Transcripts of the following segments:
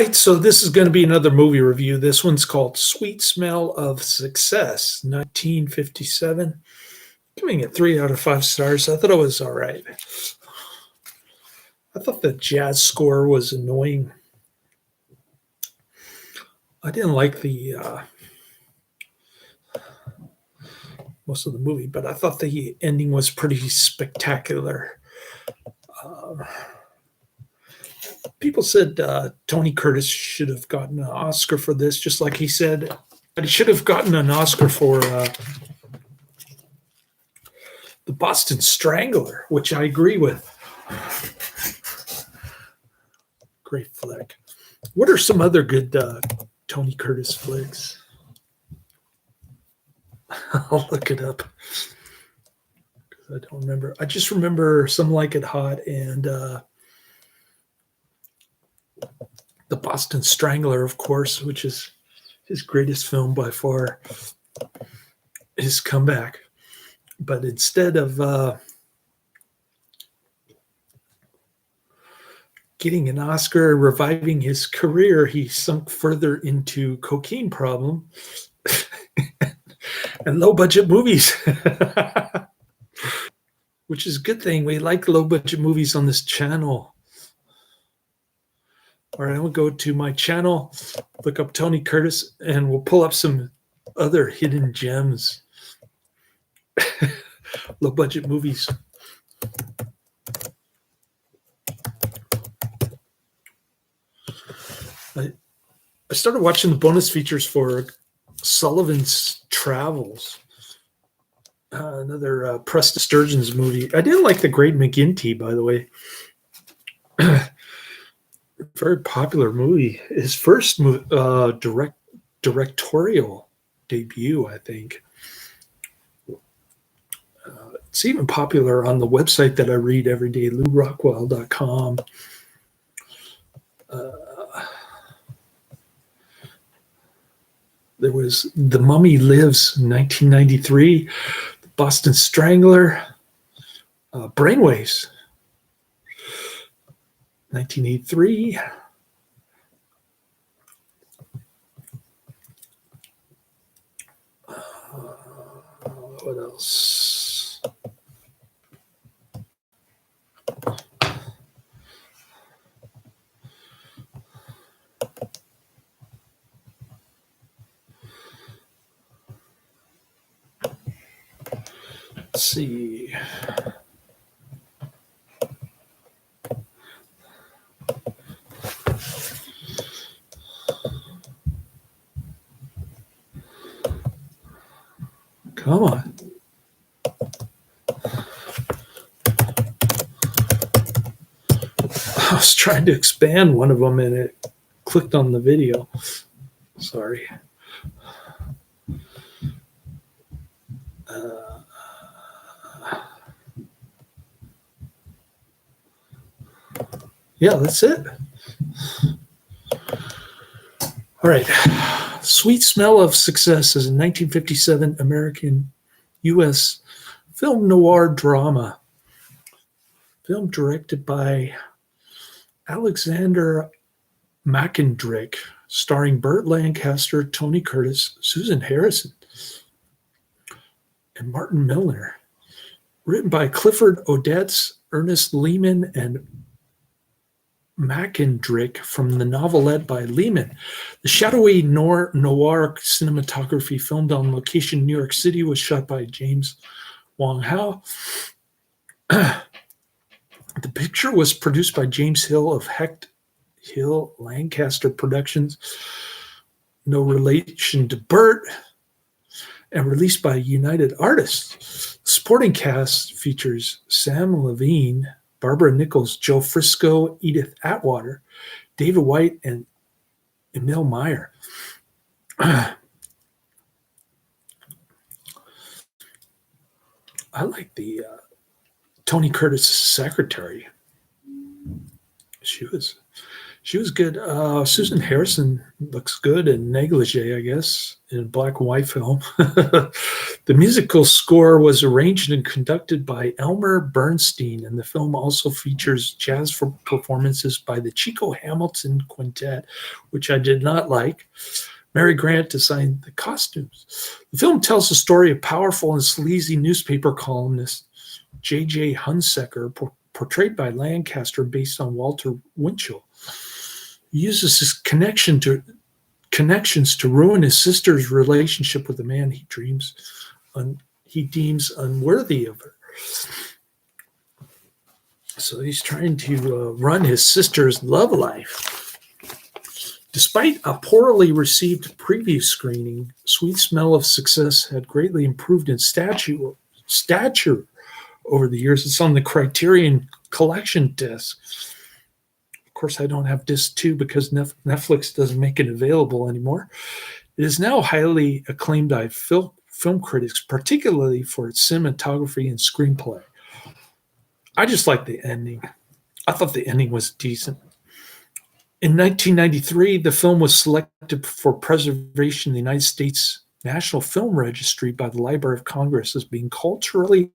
Right, so this is going to be another movie review. This one's called Sweet Smell of Success, 1957. Giving it 3 out of 5 stars. I thought it was all right. I thought the jazz score was annoying. I didn't like the most of the movie, but I thought the ending was pretty spectacular. People said Tony Curtis should have gotten an Oscar for this, just like he said that he should have gotten an Oscar for the Boston Strangler, which I agree with. Great flick. What are some other good Tony Curtis flicks? I'll look it up. I don't remember. I just remember Some Like It Hot and The Boston Strangler, of course, which is his greatest film by far, his comeback. But instead of getting an Oscar and reviving his career, he sunk further into cocaine problem and low-budget movies. Which is a good thing. We like low-budget movies on this channel. All right, I will go to my channel, look up Tony Curtis, and we'll pull up some other hidden gems. Low-budget movies. I started watching the bonus features for Sullivan's Travels. Another Preston Sturgeon's movie. I didn't like The Great McGinty, by the way. Very popular movie. His first directorial debut, I think. It's even popular on the website that I read every day, LouRockwell.com. There was The Mummy Lives, 1993. Boston Strangler, Brainwaves, 1983. What else? Let's see. Come on. I was trying to expand one of them and it clicked on the video. Sorry. Yeah, that's it. All right. Sweet Smell of Success is a 1957 American U.S. film noir drama. Film directed by Alexander Mackendrick, starring Burt Lancaster, Tony Curtis, Susan Harrison, and Martin Milner. Written by Clifford Odets, Ernest Lehman, and Mackendrick from the novelette by Lehman. The shadowy noir cinematography filmed on location in New York City was shot by James Wong Howe. The picture was produced by James Hill of Hecht Hill Lancaster Productions, no relation to Burt, and released by United Artists. The supporting cast features Sam Levine, Barbara Nichols, Joe Frisco, Edith Atwater, David White, and Emil Meyer. I like the Tony Curtis' secretary. She was good. Susan Harrison looks good in Negligee, I guess, in a black and white film. The The musical score was arranged and conducted by Elmer Bernstein, and the film also features jazz performances by the Chico Hamilton Quintet, which I did not like. Mary Grant designed the costumes. The film tells the story of powerful and sleazy newspaper columnist J.J. Hunsaker, portrayed by Lancaster, based on Walter Winchell. He uses his connections to ruin his sister's relationship with a man he deems unworthy of her. So he's trying to run his sister's love life. Despite a poorly received preview screening, Sweet Smell of Success had greatly improved in stature over the years. It's on the Criterion Collection disc. Of course, I don't have disc 2 because Netflix doesn't make it available anymore. It is now highly acclaimed by film critics, particularly for its cinematography and screenplay. I just like the ending. I thought the ending was decent. In 1993, the film was selected for preservation in the United States National Film Registry by the Library of Congress as being culturally,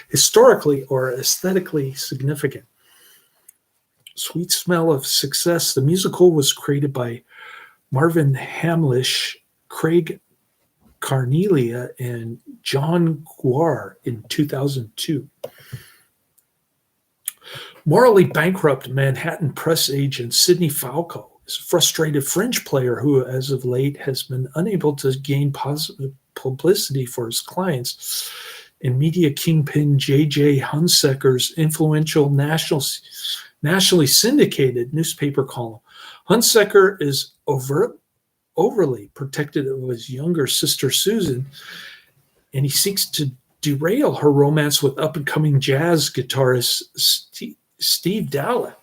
historically, or aesthetically significant. Sweet Smell of Success, the musical, was created by Marvin Hamlisch, Craig Carnelia, and John Guar in 2002. Morally bankrupt Manhattan press agent Sidney Falco is a frustrated fringe player who, as of late, has been unable to gain positive publicity for his clients in media kingpin J.J. Hunsaker's influential nationally syndicated newspaper column. Hunsaker is overly protective of his younger sister Susan, and he seeks to derail her romance with up-and-coming jazz guitarist Steve Dalla.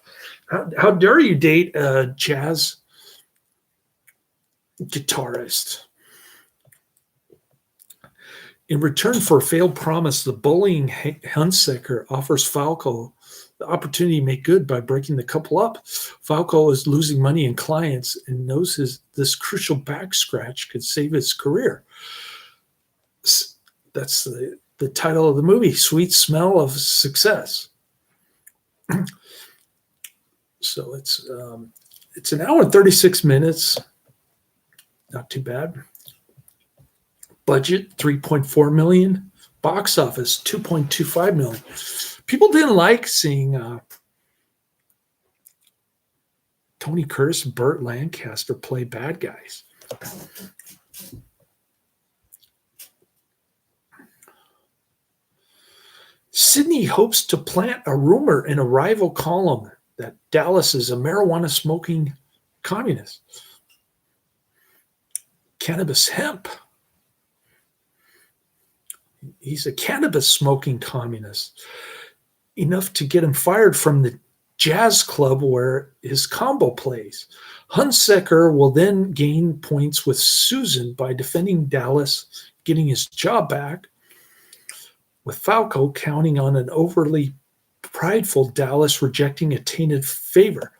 How dare you date a jazz guitarist? In return for a failed promise, the bullying Hunsaker offers Falco the opportunity to make good by breaking the couple up. Falco is losing money and clients and knows this crucial back scratch could save his career. That's the title of the movie, Sweet Smell of Success. So it's an hour and 36 minutes. Not too bad. Budget $3.4 million. Box office $2.25 million. People didn't like seeing Tony Curtis and Burt Lancaster play bad guys. Sidney hopes to plant a rumor in a rival column that Dallas is a marijuana-smoking communist. Cannabis hemp. He's a cannabis-smoking communist. Enough to get him fired from the jazz club where his combo plays. Hunsaker will then gain points with Susan by defending Dallas, getting his job back, with Falco counting on an overly prideful Dallas rejecting a tainted favor.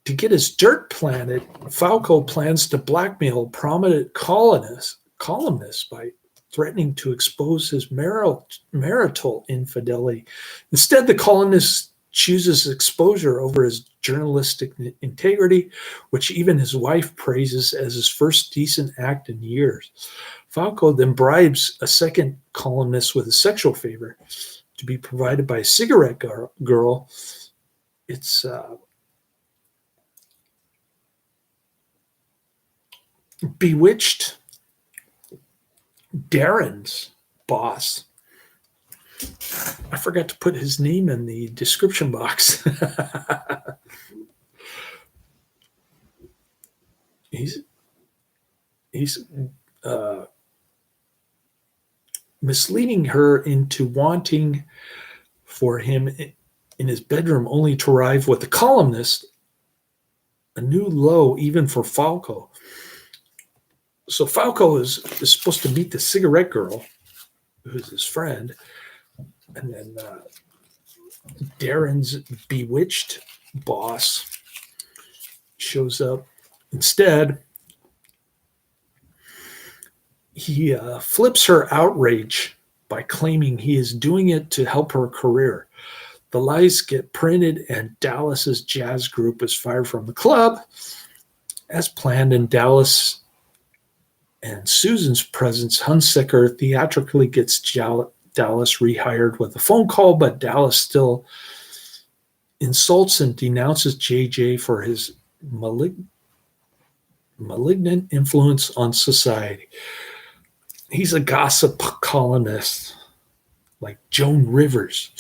To get his dirt planted, Falco plans to blackmail prominent columnist by threatening to expose his marital infidelity. Instead, the columnist chooses exposure over his journalistic integrity, which even his wife praises as his first decent act in years. Falco then bribes a second columnist with a sexual favor to be provided by a cigarette girl. It's bewitched Darren's boss. I forgot to put his name in the description box. He's misleading her into wanting for him in his bedroom, only to arrive with the columnist, a new low even for Falco. So Falco is supposed to meet the cigarette girl, who's his friend, and then Darren's bewitched boss shows up. Instead, He flips her outrage by claiming he is doing it to help her career. The lies get printed, and Dallas's jazz group is fired from the club. As planned in Dallas and Susan's presence, Hunsaker theatrically gets Dallas rehired with a phone call, but Dallas still insults and denounces JJ for his malignant influence on society. He's a gossip columnist like Joan Rivers.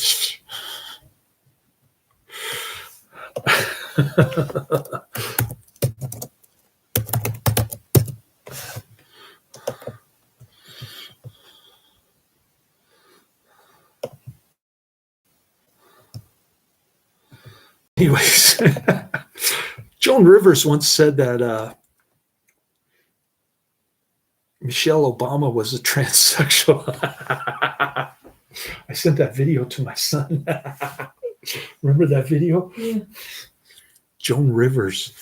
Anyways, Joan Rivers once said that Michelle Obama was a transsexual. I sent that video to my son. Remember that video? Yeah. Joan Rivers.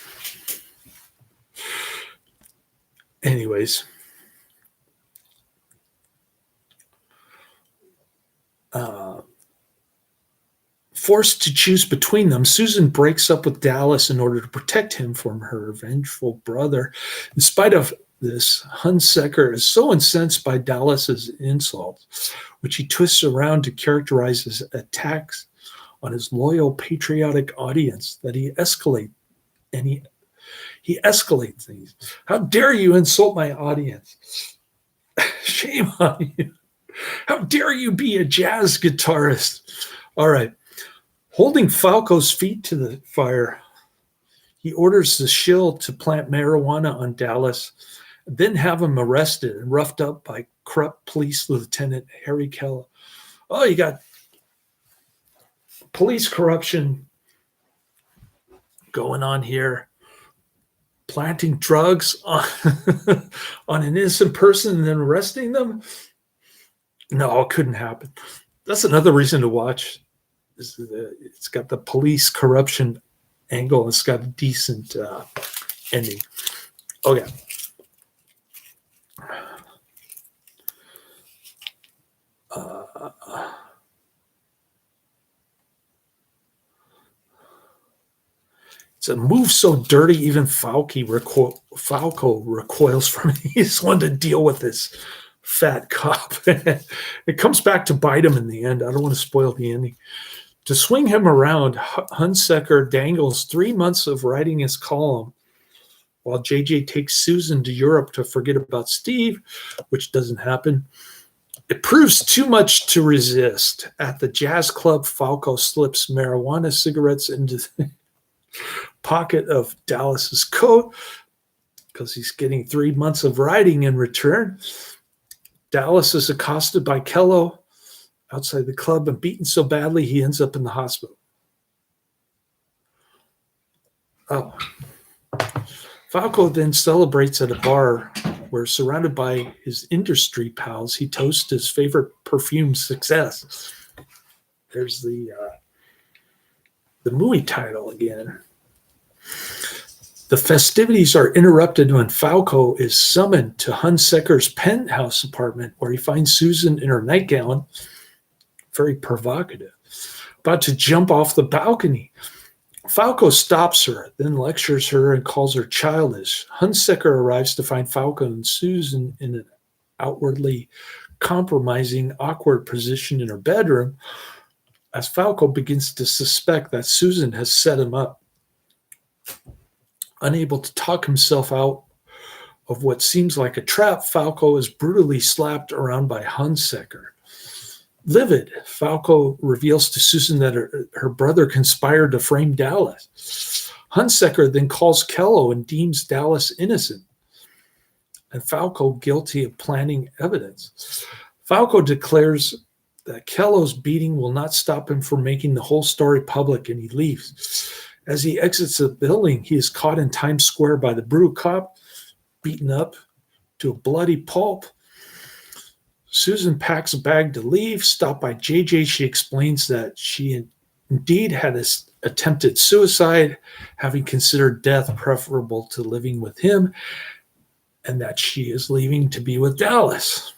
Anyways. Forced to choose between them, Susan breaks up with Dallas in order to protect him from her vengeful brother. In spite of this, Hunsaker is so incensed by Dallas's insults, which he twists around to characterize as attacks on his loyal, patriotic audience, that he escalates things. How dare you insult my audience? Shame on you. How dare you be a jazz guitarist? All right. Holding Falco's feet to the fire, he orders the shill to plant marijuana on Dallas, then have him arrested and roughed up by corrupt police lieutenant Harry Keller. Oh, you got police corruption going on here, planting drugs on, on an innocent person and then arresting them? No, it couldn't happen. That's another reason to watch. It's got the police corruption angle. It's got a decent ending. Okay. It's a move so dirty, even Falco recoils from it. He just wanted to deal with this fat cop. It comes back to bite him in the end. I don't want to spoil the ending. To swing him around, Hunsaker dangles 3 months of writing his column while JJ takes Susan to Europe to forget about Steve, which doesn't happen. It proves too much to resist. At the jazz club, Falco slips marijuana cigarettes into the pocket of Dallas's coat because he's getting 3 months of writing in return. Dallas is accosted by Kello outside the club and beaten so badly he ends up in the hospital. Oh. Falco then celebrates at a bar where, surrounded by his industry pals, he toasts his favorite perfume's success. There's the movie title again. The festivities are interrupted when Falco is summoned to Hunsaker's penthouse apartment, where he finds Susan in her nightgown, very provocative, about to jump off the balcony. Falco stops her, then lectures her and calls her childish. Hunsaker arrives to find Falco and Susan in an outwardly compromising, awkward position in her bedroom, as Falco begins to suspect that Susan has set him up. Unable to talk himself out of what seems like a trap, Falco is brutally slapped around by Hunsaker. Livid, Falco reveals to Susan that her brother conspired to frame Dallas. Hunsaker then calls Kello and deems Dallas innocent, and Falco guilty of planting evidence. Falco declares that Kello's beating will not stop him from making the whole story public, and he leaves. As he exits the building, he is caught in Times Square by the brutal cop, beaten up to a bloody pulp. Susan packs a bag to leave. Stopped by JJ, she explains that she indeed had attempted suicide, having considered death preferable to living with him, and that she is leaving to be with Dallas.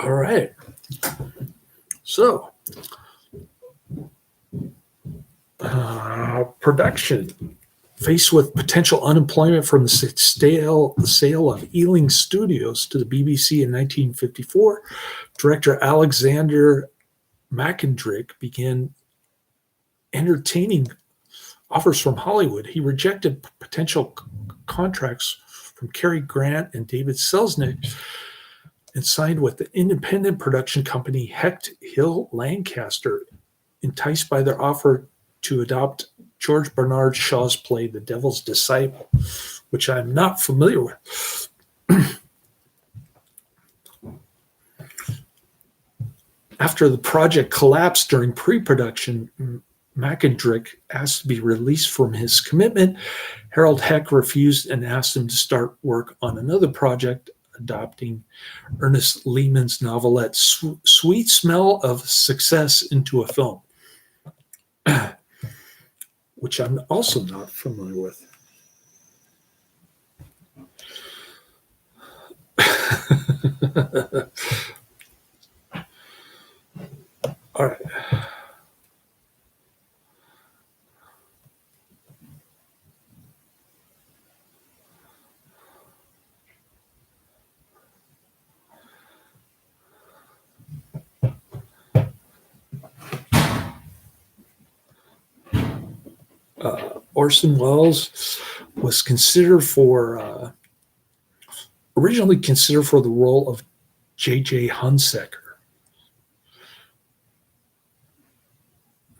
All right. So, production. Faced with potential unemployment from the sale of Ealing Studios to the BBC in 1954, director Alexander Mackendrick began entertaining offers from Hollywood. He rejected potential contracts from Cary Grant and David Selznick and signed with the independent production company Hecht Hill Lancaster, enticed by their offer to adopt George Bernard Shaw's play The Devil's Disciple, which I'm not familiar with. After the project collapsed during pre-production, Mackendrick asked to be released from his commitment. Harold Heck refused and asked him to start work on another project, adapting Ernest Lehman's novelette Sweet Smell of Success into a film, which I'm also not familiar with. All right. Orson Welles was originally considered for the role of J.J. Hunsaker.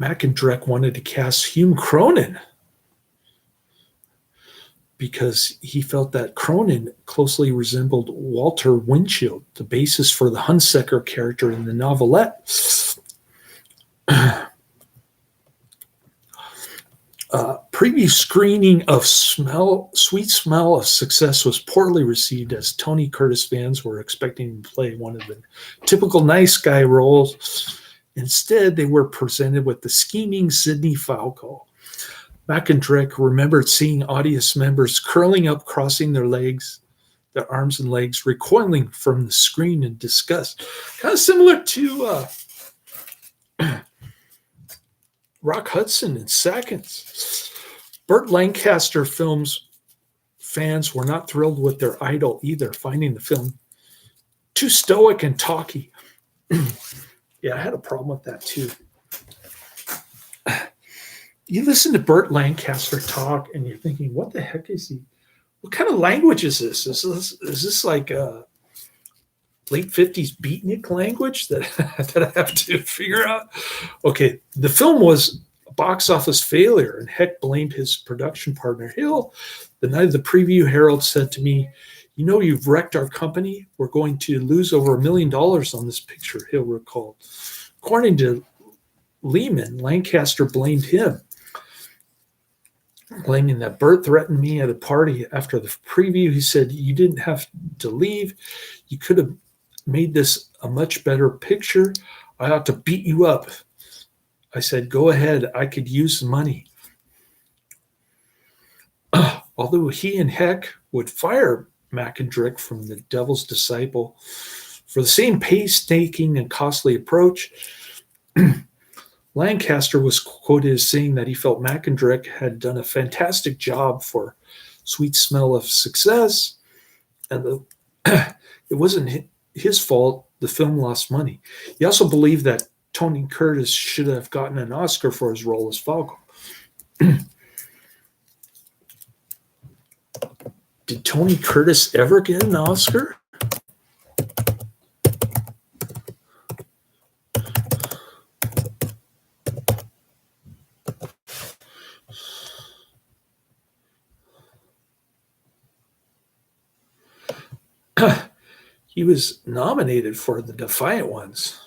Mackendrick wanted to cast Hume Cronin because he felt that Cronin closely resembled Walter Winchell, the basis for the Hunsaker character in the novelette. Preview screening of Sweet Smell of Success was poorly received, as Tony Curtis fans were expecting him to play one of the typical nice guy roles. Instead, they were presented with the scheming Sidney Falco. Mackendrick remembered seeing audience members curling up, crossing their arms and legs, recoiling from the screen in disgust. Kind of similar to Rock Hudson in Seconds. Burt Lancaster films fans were not thrilled with their idol either, finding the film too stoic and talky. Yeah, I had a problem with that too. You listen to Burt Lancaster talk and you're thinking, what the heck is he? What kind of language is this? Is this like a late 50s beatnik language that I have to figure out? Okay, the film was a box office failure, and Heck blamed his production partner Hill. The night of the preview, Harold said to me, "You know, you've wrecked our company. We're going to lose over $1 million on this picture," Hill recalled. According to Lehman, Lancaster blamed him, claiming that Burt threatened me at a party after the preview. He said, "You didn't have to leave. You could have made this a much better picture. I ought to beat you up." I said, "Go ahead. I could use the money." Although he and Heck would fire Mackendrick from The Devil's Disciple for the same painstaking and costly approach, Lancaster was quoted as saying that he felt Mackendrick had done a fantastic job for Sweet Smell of Success, and it wasn't his fault the film lost money. He also believed that Tony Curtis should have gotten an Oscar for his role as Falco. Did Tony Curtis ever get an Oscar? He was nominated for The Defiant Ones,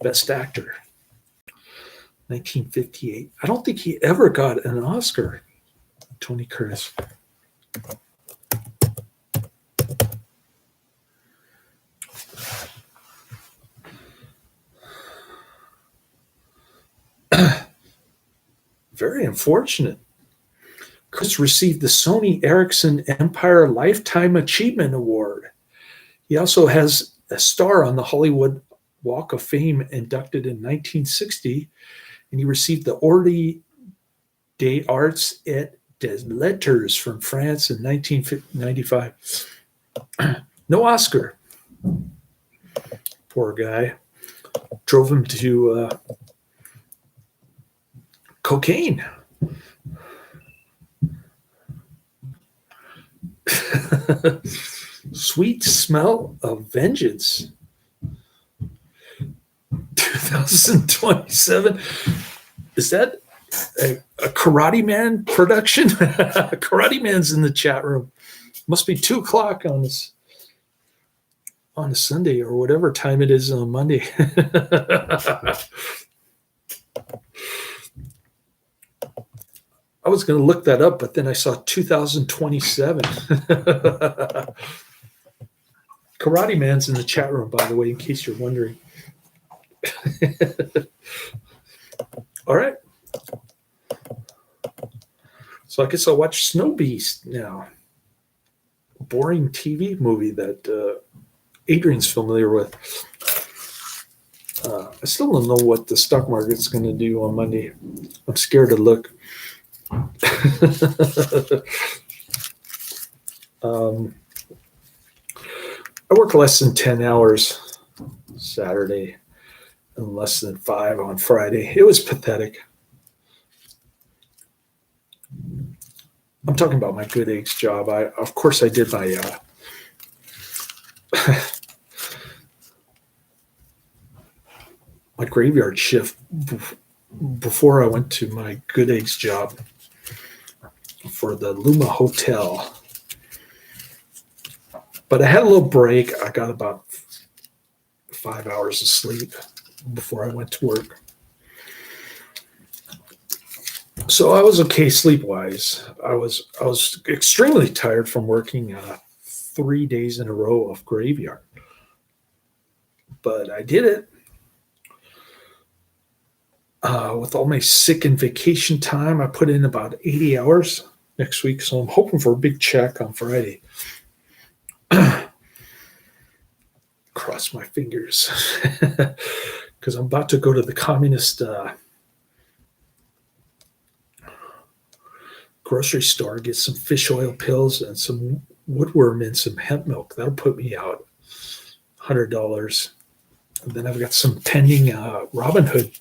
Best Actor, 1958. I don't think he ever got an Oscar, Tony Curtis. Very unfortunate. Chris received the Sony Ericsson Empire Lifetime Achievement Award. He also has a star on the Hollywood Walk of Fame, inducted in 1960, and he received the Ordre des Arts et des Lettres from France in 1995. No Oscar. Poor guy. Drove him to cocaine. Sweet Smell of Vengeance. 2027. Is that a Karate Man production? Karate Man's in the chat room. Must be 2:00 on a Sunday or whatever time it is on Monday. I was going to look that up, but then I saw 2027. Karate Man's in the chat room, by the way, in case you're wondering. All right. So I guess I'll watch Snow Beast now. Boring TV movie that Adrian's familiar with. I still don't know what the stock market's going to do on Monday. I'm scared to look. I work less than 10 hours Saturday and less than 5 on Friday. It was pathetic. I'm talking about my Good Eggs job. Of course, I did my my graveyard shift before I went to my Good Eggs job for the Luma Hotel. But I had a little break. I got about 5 hours of sleep before I went to work. So I was okay sleep-wise. I was extremely tired from working 3 days in a row of graveyard. But I did it. With all my sick and vacation time, I put in about 80 hours next week. So I'm hoping for a big check on Friday. Cross my fingers. Because I'm about to go to the communist grocery store, get some fish oil pills and some woodworm and some hemp milk. That'll put me out $100. And then I've got some pending Robinhood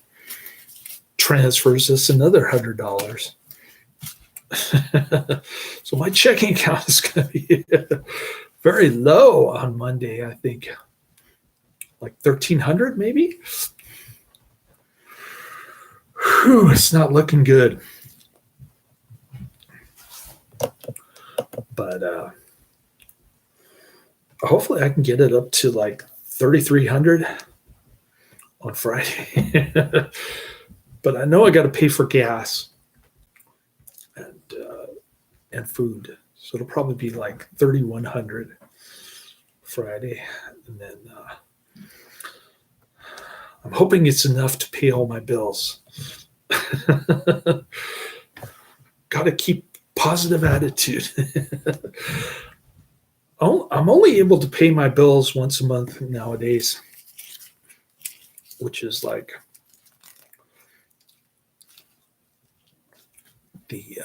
transfers. That's another $100. So my checking account is going to be very low on Monday, I think. Like $1,300 maybe? Whew, it's not looking good. But hopefully I can get it up to like 3,300 on Friday. But I know I got to pay for gas and food. So it'll probably be like 3,100 Friday. And then I'm hoping it's enough to pay all my bills. Got to keep positive attitude. I'm only able to pay my bills once a month nowadays, which is like the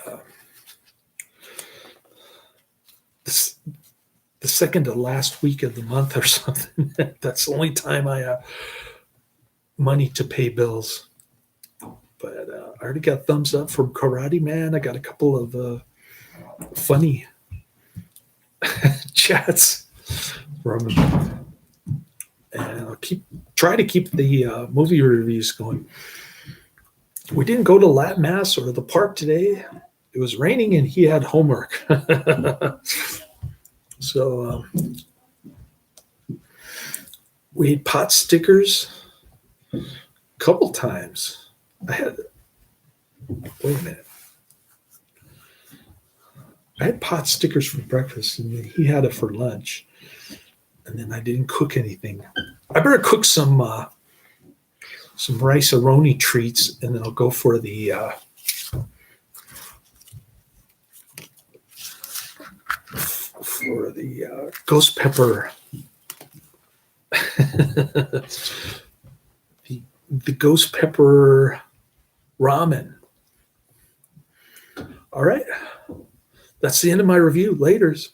second to last week of the month or something. That's the only time I have money to pay bills. But I already got thumbs up from Karate Man. I got a couple of funny chats from him. And I'll try to keep the movie reviews going. We didn't go to Lat Mass or the park today. It was raining and he had homework. So we ate pot stickers a couple times. Wait a minute. I had pot stickers for breakfast and then he had it for lunch. And then I didn't cook anything. I better cook some rice-a-roni treats, and then I'll go for the for the ghost pepper. the ghost pepper ramen. All right. That's the end of my review. Laters.